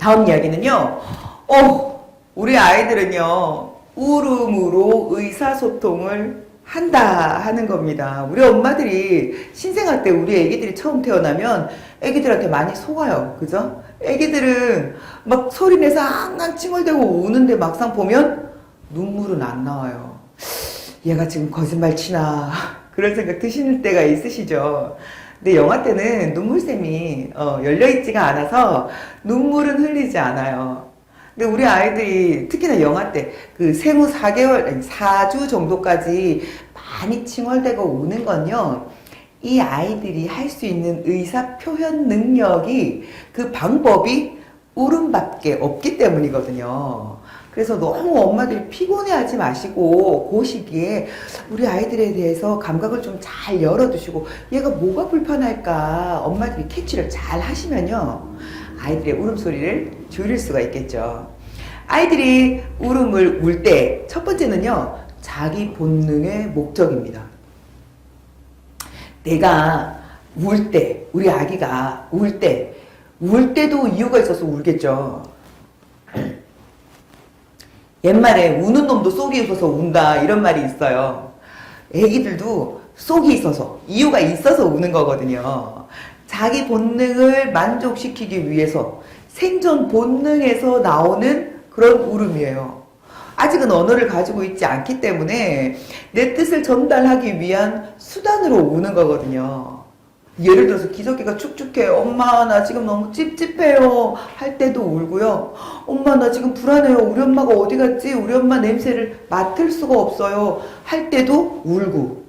다음 이야기는요. 우리 아이들은요. 울음으로 의사소통을 한다 하는 겁니다. 우리 엄마들이 신생아 때 우리 애기들이 처음 태어나면 애기들한테 많이 속아요. 그죠? 애기들은 막 소리내서 앙앙 칭얼대고 우는데 막상 보면 눈물은 안 나와요. 얘가 지금 거짓말 치나 그런 생각 드시는 때가 있으시죠? 근데 영아 때는 눈물샘이 열려있지가 않아서 눈물은 흘리지 않아요. 근데 우리 아이들이 특히나 영아 때 그 생후 4개월, 아니 4주 정도까지 많이 칭얼대고 우는 건요. 이 아이들이 할 수 있는 의사 표현 능력이 그 방법이 울음밖에 없기 때문이거든요. 그래서 너무 엄마들이 피곤해하지 마시고 그 시기에 우리 아이들에 대해서 감각을 좀 잘 열어두시고 얘가 뭐가 불편할까 엄마들이 캐치를 잘 하시면요. 아이들의 울음소리를 줄일 수가 있겠죠. 아이들이 울음을 울 때 첫 번째는요. 자기 본능의 목적입니다. 내가 울 때, 우리 아기가 울 때도 이유가 있어서 울겠죠. 옛말에 우는 놈도 쏙이 있어서 운다 이런 말이 있어요. 애기들도 쏙이 있어서 이유가 있어서 우는 거거든요. 자기 본능을 만족시키기 위해서 생존 본능에서 나오는 그런 울음이에요. 아직은 언어를 가지고 있지 않기 때문에 내 뜻을 전달하기 위한 수단으로 우는 거거든요. 예를 들어서 기저귀가 축축해. 엄마 나 지금 너무 찝찝해요. 할 때도 울고요. 엄마 나 지금 불안해요. 우리 엄마가 어디 갔지? 우리 엄마 냄새를 맡을 수가 없어요. 할 때도 울고.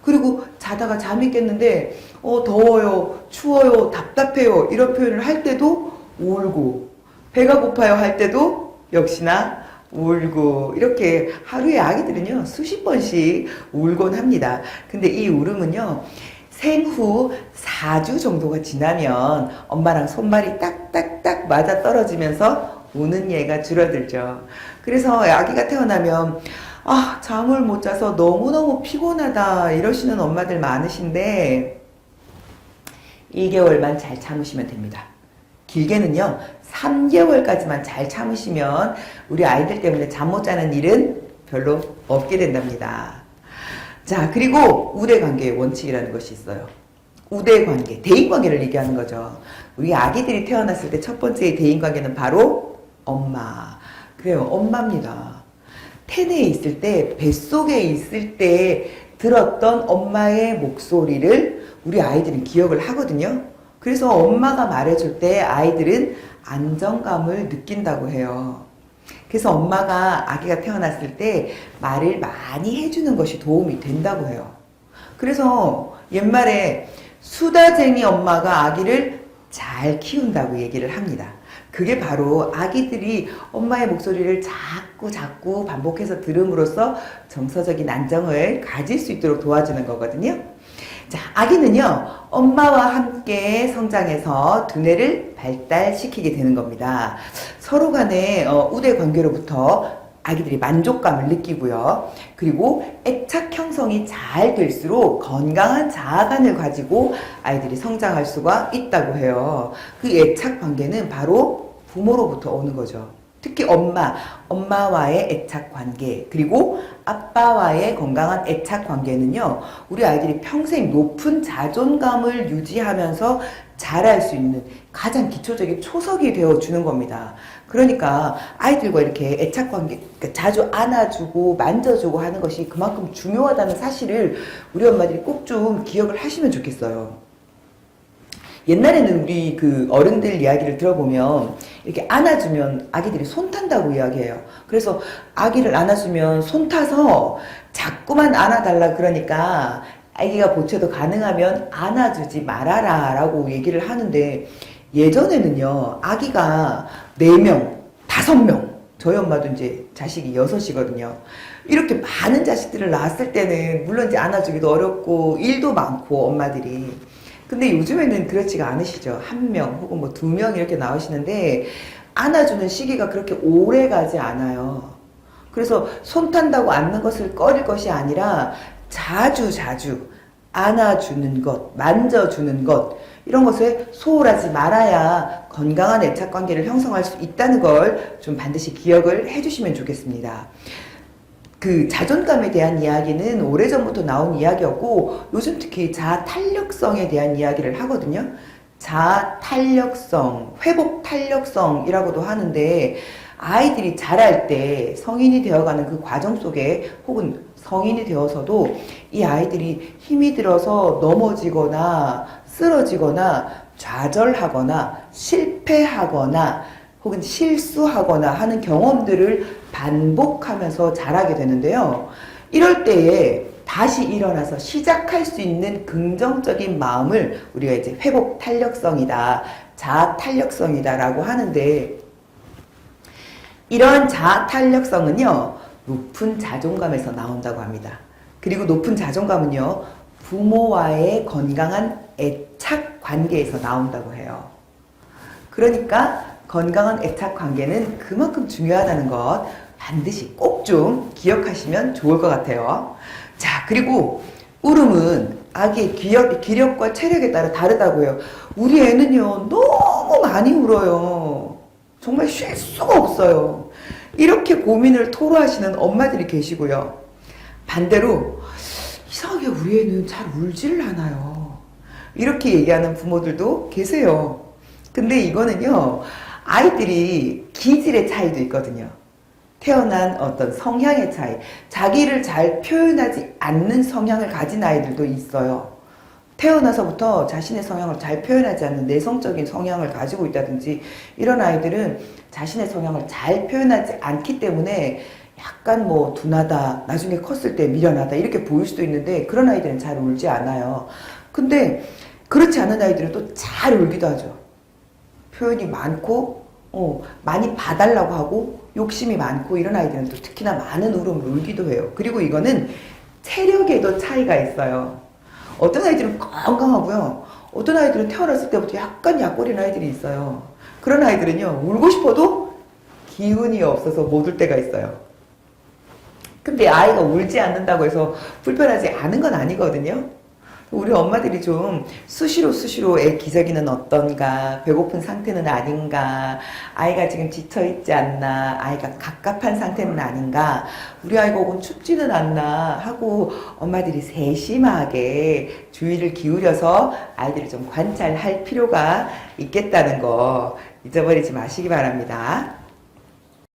그리고 자다가 잠이 깼는데 더워요. 추워요. 답답해요. 이런 표현을 할 때도 울고. 배가 고파요 할 때도 역시나 울고. 이렇게 하루에 아기들은요 수십 번씩 울곤 합니다. 근데 이 울음은요 생후 4주 정도가 지나면 엄마랑 손발이 딱딱딱 맞아 떨어지면서 우는 얘가 줄어들죠. 그래서 아기가 태어나면 잠을 못 자서 너무너무 피곤하다 이러시는 엄마들 많으신데 2개월만 잘 참으시면 됩니다. 길게는요 3개월까지만 잘 참으시면 우리 아이들 때문에 잠 못 자는 일은 별로 없게 된답니다. 자, 그리고 우대관계의 원칙이라는 것이 있어요. 우대관계, 대인관계를 얘기하는 거죠. 우리 아기들이 태어났을 때 첫 번째 대인관계는 바로 엄마. 그래요, 엄마입니다. 태내에 있을 때, 뱃속에 있을 때 들었던 엄마의 목소리를 우리 아이들은 기억을 하거든요. 그래서 엄마가 말해줄 때 아이들은 안정감을 느낀다고 해요. 그래서 엄마가 아기가 태어났을 때 말을 많이 해주는 것이 도움이 된다고 해요. 그래서 옛말에 수다쟁이 엄마가 아기를 잘 키운다고 얘기를 합니다. 그게 바로 아기들이 엄마의 목소리를 자꾸 반복해서 들음으로써 정서적인 안정을 가질 수 있도록 도와주는 거거든요. 자, 아기는요 엄마와 함께 성장해서 두뇌를 발달시키게 되는 겁니다. 서로 간의 우대 관계로부터 아기들이 만족감을 느끼고요. 그리고 애착 형성이 잘 될수록 건강한 자아관을 가지고 아이들이 성장할 수가 있다고 해요. 그 애착 관계는 바로 부모로부터 오는 거죠. 특히 엄마와의 애착 관계, 그리고 아빠와의 건강한 애착 관계는요, 우리 아이들이 평생 높은 자존감을 유지하면서 자랄 수 있는 가장 기초적인 초석이 되어주는 겁니다. 그러니까 아이들과 이렇게 애착 관계, 그러니까 자주 안아주고 만져주고 하는 것이 그만큼 중요하다는 사실을 우리 엄마들이 꼭 좀 기억을 하시면 좋겠어요. 옛날에는 우리 그 어른들 이야기를 들어보면 이렇게 안아주면 아기들이 손 탄다고 이야기해요. 그래서 아기를 안아주면 손 타서 자꾸만 안아달라 그러니까 아기가 보채도 가능하면 안아주지 말아라 라고 얘기를 하는데 예전에는요 아기가 4명, 5명 저희 엄마도 이제 자식이 6이거든요. 이렇게 많은 자식들을 낳았을 때는 물론 이제 안아주기도 어렵고 일도 많고 엄마들이 근데 요즘에는 그렇지가 않으시죠. 1명 혹은 뭐 2명 이렇게 나오시는데 안아주는 시기가 그렇게 오래 가지 않아요. 그래서 손 탄다고 안는 것을 꺼릴 것이 아니라 자주 안아주는 것, 만져주는 것 이런 것을 소홀하지 말아야 건강한 애착 관계를 형성할 수 있다는 걸 좀 반드시 기억을 해주시면 좋겠습니다. 그 자존감에 대한 이야기는 오래전부터 나온 이야기였고 요즘 특히 자아 탄력성에 대한 이야기를 하거든요. 자아 탄력성, 회복 탄력성이라고도 하는데 아이들이 자랄 때 성인이 되어가는 그 과정 속에 혹은 성인이 되어서도 이 아이들이 힘이 들어서 넘어지거나 쓰러지거나 좌절하거나 실패하거나 혹은 실수하거나 하는 경험들을 반복하면서 자라게 되는데요. 이럴 때에 다시 일어나서 시작할 수 있는 긍정적인 마음을 우리가 이제 회복 탄력성이다, 자아 탄력성이다 라고 하는데 이러한 자아 탄력성은요, 높은 자존감에서 나온다고 합니다. 그리고 높은 자존감은요, 부모와의 건강한 애착 관계에서 나온다고 해요. 그러니까 건강한 애착 관계는 그만큼 중요하다는 것 반드시 꼭 좀 기억하시면 좋을 것 같아요. 자, 그리고 울음은 아기의 기력과 체력에 따라 다르다고 해요. 우리 애는요, 너무 많이 울어요. 정말 쉴 수가 없어요. 이렇게 고민을 토로하시는 엄마들이 계시고요. 반대로 이상하게 우리 애는 잘 울지를 않아요. 이렇게 얘기하는 부모들도 계세요. 근데 이거는요, 아이들이 기질의 차이도 있거든요. 태어난 어떤 성향의 차이, 자기를 잘 표현하지 않는 성향을 가진 아이들도 있어요. 태어나서부터 자신의 성향을 잘 표현하지 않는 내성적인 성향을 가지고 있다든지 이런 아이들은 자신의 성향을 잘 표현하지 않기 때문에 약간 뭐 둔하다, 나중에 컸을 때 미련하다 이렇게 보일 수도 있는데 그런 아이들은 잘 울지 않아요. 근데 그렇지 않은 아이들은 또 잘 울기도 하죠. 표현이 많고 많이 봐달라고 하고 욕심이 많고 이런 아이들은 또 특히나 많은 울음을 울기도 해요. 그리고 이거는 체력에도 차이가 있어요. 어떤 아이들은 건강하고요. 어떤 아이들은 태어났을 때부터 약간 약골인 아이들이 있어요. 그런 아이들은요, 울고 싶어도 기운이 없어서 못 울 때가 있어요. 근데 아이가 울지 않는다고 해서 불편하지 않은 건 아니거든요. 우리 엄마들이 좀 수시로 애 기저귀는 어떤가, 배고픈 상태는 아닌가, 아이가 지금 지쳐있지 않나, 아이가 갑갑한 상태는 아닌가, 우리 아이가 혹은 춥지는 않나 하고 엄마들이 세심하게 주의를 기울여서 아이들을 좀 관찰할 필요가 있겠다는 거 잊어버리지 마시기 바랍니다.